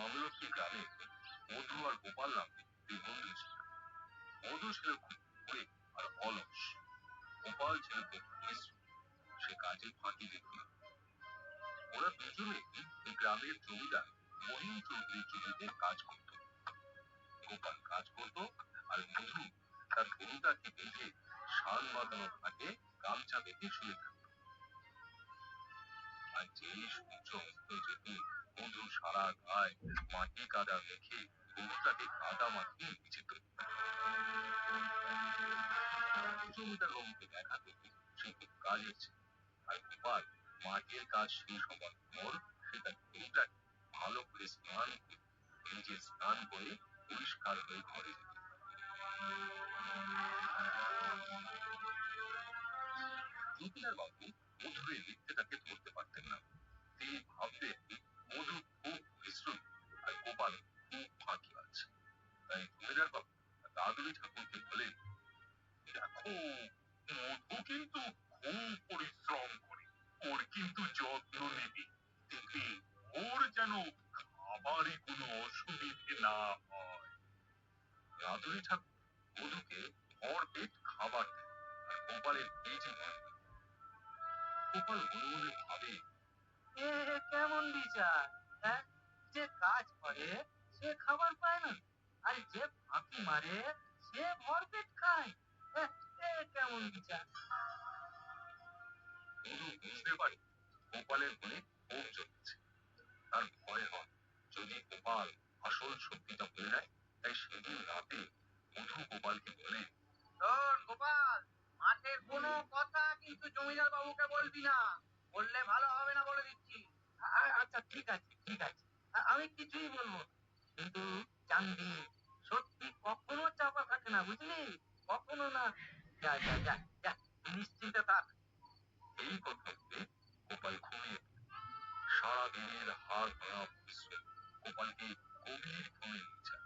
আমলকি গ্রামে মধু আর গোপাল নামে দুই বন্ধু ছিল। মধু ছিল খুব কুঁড়ে আর অলস। গোপাল ছিল খুব পরিশ্রমী, সে কাজে ফাঁকি দিত না। ওরা দুজনে এই গ্রামের জমিদার মহিম চৌধুরীর জমিতে কাজ করত। গোপাল কাজ করত আর মধু তার গরুটাকে বেঁধে শান বাঁধানো ঘাটে গামছা বেঁধে শুয়ে থাকত। আর যেই সূর্য অস্ত যেত, মধু সারা গায়ে মাটি কাদা মেখে গরুটাকে কাদা মাখিয়ে নিচে যেত। জমিদার বাবুকে দেখা পেতে সে খুব কাজের ছিল। আর গোপাল মাঠের কাজ শেষ হবার পর সে তার গরুটাকে ভালো করে স্নান করে নিজে স্নান করে পরিষ্কার হয়ে ঘরে যেত। জমিদার বাবু মধুরের মিথ্যেটাকে ধরতে পারতেন না। তিনি ভাবতেন মধু খুব পরিশ্রমী আর গোপাল খুব ফাঁকি আছে। তাই জমিদার বাবু দাদুরি ঠাকুরকে বলেন, দেখো, মধু কিন্তু খুব পরিশ্রম করে, ওর কিন্তু যত্ন নিবি, দেখবি ওর যেন খাবারে কোনো অসুবিধে না হয়। দাদুরি ঠাকুর মধুকে ভরপেট খাবার দেন আর গোপালের পেটে ভরে। গোপাল মনে মনে ভাবে, এ কেমন বিচার, হ্যাঁ? যে কাজ করে সে খাবার পায় না, আর যে ফাঁকি মারে সে ভরপেট খায়। হ্যাঁ, এ কেমন বিচার? মধু বুঝতে পারে গোপালের মনে ক্ষোভ জন্মেছে। তার ভয় হয় যদি গোপাল আসল সত্যিটা বলে দেয়। তাই সেদিন রাতে মধু গোপালকে বলে, শোন গোপাল, মাঠের কোনো কথা কিন্তু জমিদার বাবুকে বলবি না, বললে ভালো হবে না বলে দিচ্ছি। আচ্ছা ঠিক আছে, ঠিক আছে, আমি কিছুই বলবো না। কিন্তু জানবি সত্যি কখনো চাপা থাকে না, বুঝলি? কখনো না। যা যা যা যা, নিশ্চিন্তে থাক। এই কথা বলে গোপাল ঘুমিয়ে পড়ে। সারাদিনের হাড় ভাঙা পরিশ্রম গোপালকে গভীর ঘুমে নিয়ে যায়।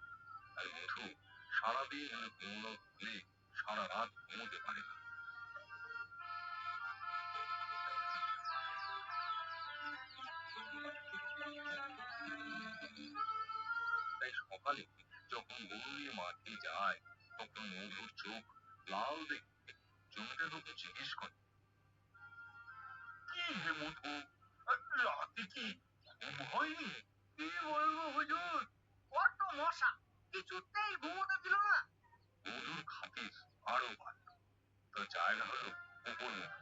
আর মধু সারাদিন ঘুমোনোর ফলে সারা রাত ঘুমোতে পারে না। তাই সকালে যখন গরু নিয়ে মাঠে যায়, তখন মধুর চোখ লাল দেখে জমিদার বাবু জিজ্ঞেস করে, কি হে মধু, রাতে কি ঘুম হয়নি? কি বলবো হুজুর, বড্ড মশা, কিছুতেই ঘুমোতে দিল না। মধুর খাতির আরো বাড়ল। তো জায়গা হলো উপর মহল।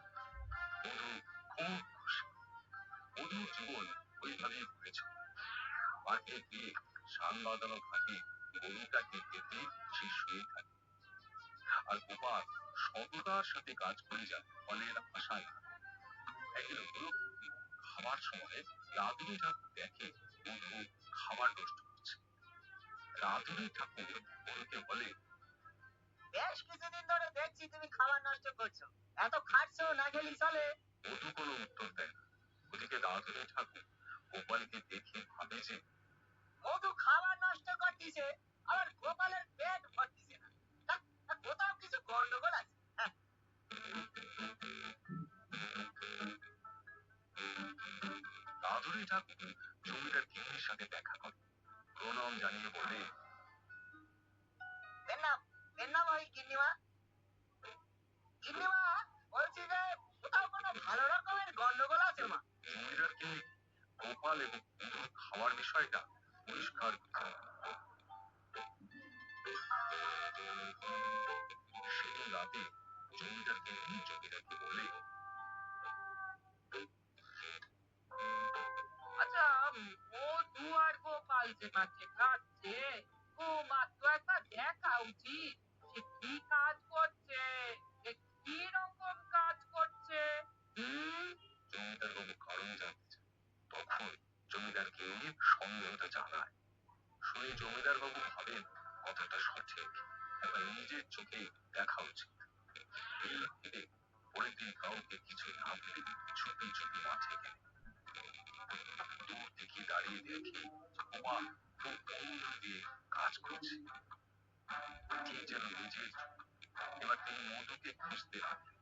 মধু খুব খুশি। মধুর জীবন ওইভাবেই হয়েছে। মাঠে গিয়ে শান বাঁধানো ঘাটে গরুটাকে পেতে সে শুয়ে থাকে। আর গোপাল সততার সাথে কাজ করে যায় ফলের আশায়। একদিন হলো খাবার সময় রাধুনী ঠাকুর দেখে মধু খাবার নষ্ট করছে। রাধুনী ঠাকুর মধুকে বলে, বেশ কিছুদিন ধরে দেখছি তুমি খাবার নষ্ট করছো, এত খাটছো না খেলি চলে। মধু কোনো উত্তর দেয় না। ওদিকে রাধুনী ঠাকুর গোপালকে দেখে ভাবে যে মধু খাবার নষ্ট করতেছে, আবার গোপালের পেট ভরতেছে না, কোথাও কিছু গন্ডগোল আছে। রাধুনী ঠাকুর জমিদার গিন্নির সাথে দেখা করে প্রণাম জানিয়ে বলে, এর নাম ওই গিন্নিমা। গিন্নিমা, বলছি যে কোথাও কোনো ভালো রকমের গন্ডগোল আছে মা? জমিদার গিন্নি গোপাল এবং মধুর খাওয়ার বিষয়টা পরিষ্কার করে। সেদিন রাতে জমিদার গিন্নি জমিদারকে বলে, আচ্ছা, মধু আর গোপাল যে মাঠে কাটছে, তোমার তো একবার দেখা উচিত, সে কি কাজ করছে, সে কি রকম কাজ করছে। জমিদার বাবু কারণ জানতে চায়। তখন জমিদার গিন্নি সন্দেহটা জানায়। শুনে জমিদার বাবু ভাবেন কথাটা সঠিক, একবার নিজের চোখে দেখা উচিত। এই ভেবে পরের দিন কাউকে কিছু না বলে চুপি চুপি মাঠে গেলেন। দূর থেকে দাঁড়িয়ে দেখি গোপাল খুব মন দিয়ে কাজ করছে, ঠিক যেন নিজের চোখ। এবার তিনি মধুকে খুঁজতে লাগলেন।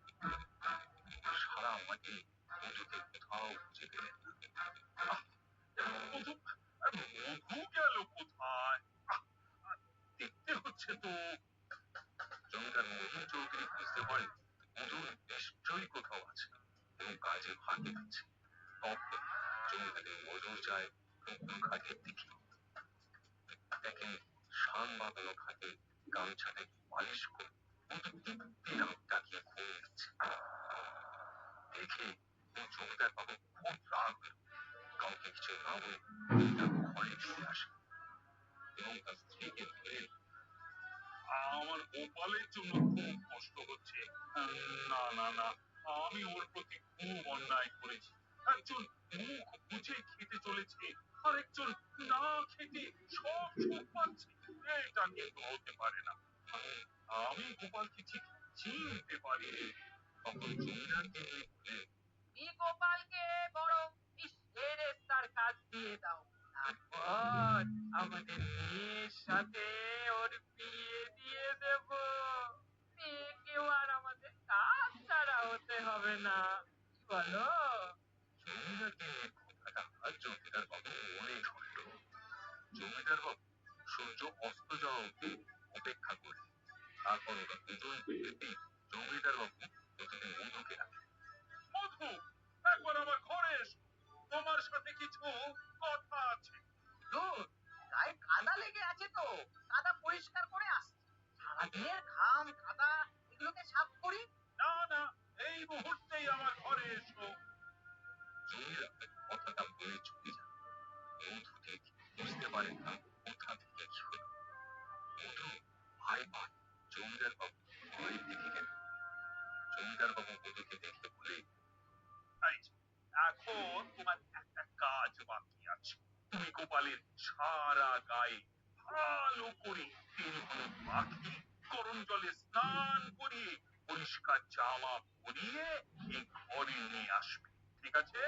সারা মাঠে মধুকে কোথাও খুঁজে পেলেন না। মধু মধু গেল কোথায়? আহ, আহ, দেখতে হচ্ছে তো। জমিদার মধু চৌধুরী বুঝতে পারেন মধু নিশ্চয়ই কোথাও আছে এবং কাজে ফাঁকি দিচ্ছে। তখন জমিদারের নজর যায় নতুন খাটের দিকে। দেখেন শান বাঁধানো খাটে গামছাটাকে পালিশ করে মধু টিপতে তাকিয়ে ঘুমিয়ে যাচ্ছে। দেখে জমিদার বাবু খুব রাগ হলো। কাউকে কিছু না বলে জমিদার ঘরে ফিরে আসে এবং তার স্ত্রীকে ধরে, আমার গোপালের জন্য খুব কষ্ট হচ্ছে। না না না, আমি ওর প্রতি খুব অন্যায় করেছি। একজন মুখ বুঝে খেতে চলেছে আর একজন না খেতে সব সুখ পাচ্ছে। এটা কিন্তু হতে পারে না। আমি গোপালকে ঠিক চিনতে পারি। তখন জমিদার তিনি বলে, তুমি গোপালকে বরং তার কাজ দিয়ে দাও, তারপর আমাদের মেয়ের সাথে ওর বিয়ে দিয়ে দেব। মেয়েকেও আর আমাদের কাজ ছাড়া হতে হবে না, কি বলো? জমিদার তিনি কথাটা আর জমিদার বাবু মনে ধরল। জমিদার বাবু সূর্য অস্ত যাওয়া অব্দি অপেক্ষা করে। তারপর ওরা দুজন বেরোতে জমিদার বাবু প্রথমে মধুকে ডাকে, মধু, একবার আমার ঘরে এসো, তোমার সাথে কিছু কথা আছে। দূর, গায়ে কাদা লেগে আছে তো, কাদা পরিষ্কার করে আসছি। সারাদিনের ঘাম কাদা এগুলোকে সাফ করি। না না, এই মুহূর্তেই আমার ঘরে এসো। জমিদার কথাটা বলে চলে যায়। মধু ঠিক বুঝতে পারে না কোথা থেকে কি হলো। মধু ভয় পায়। জমিদার বাবু ভয়ের দিকে গেল। জমিদার বাবু মধুকে দেখে বলে, এই যে, এখন তোমার একটা কাজ বাকি আছে। তুমি গোপালের সারা গায়ে ভালো করে তেল হলুদ মাখিয়ে গরম জলে স্নান করিয়ে পরিষ্কার জামা পরিয়ে এই ঘরে নিয়ে আসবে, ঠিক আছে?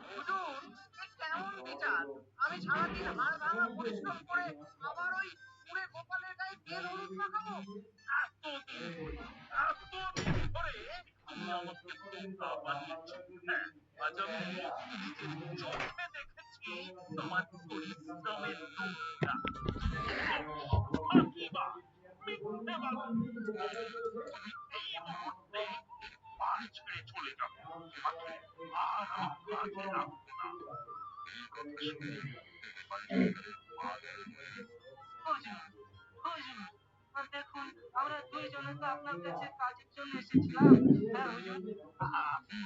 হুজুর, এ কেমন বিচার? আমি সারাদিন হাড় ভাঙা পরিশ্রম করে আবার ওই পুড়ে গোপালের গায়ে তেল হলুদ মাখাবো? এতদিন ধরে এতদিন ধরে তুমি আমাকে বোকা বানিয়েছ। হ্যাঁ, আজ আমি নিজের চোখে দেখেছি তোমার পরিশ্রমের নমুনা। ফাঁকিবাজ, মিথ্যেবাজ। তুমি এই মুহূর্তে বাড়ি ছেড়ে চলে যাবে। তোমাকে আর আমি কাজে রাখবো না। এই কথা শুনে গোপাল জমিদারের পা ধরে বলে, হুজুর, হুজুর, দেখুন, আমরা দুইজনে তো আপনার কাছে কাজের জন্য এসেছিলাম। হ্যাঁ হুজুর, আপনি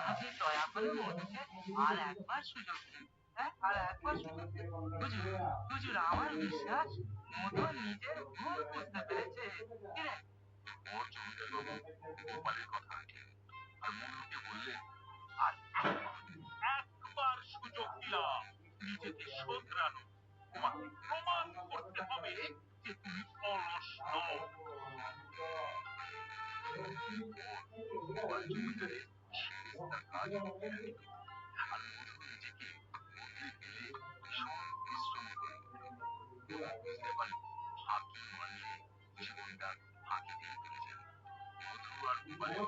আপনি দয়া করে মধুকে আর একবার সুযোগ দিন। হ্যাঁ, আর একবার সুযোগ দিন। হুজুর, হুজুর, আমার বিশ্বাস মধু নিজের ভুল বুঝতে পেরেছে। কি রে? ওর জমিদার বাবু গোপালের কথা রাখলেন আর মধুকে বললেন, আর একবার সুযোগ দিলাম নিজেকে শোধরানো। তোমাকে প্রমাণ করতে হবে যে তুমি অলস নও। গোপাল জমিদারের সেরেস্তার কাজ দেখিয়ে রাখল আর মধু নিজেকে বদলে ফেলে ভীষণ পরিশ্রম করে ওঠে। ওরা বুঝতে পারল ফাঁকি মারলে জীবনটা ফাঁকিতেই চলে যাবে। মধু আর গোপালের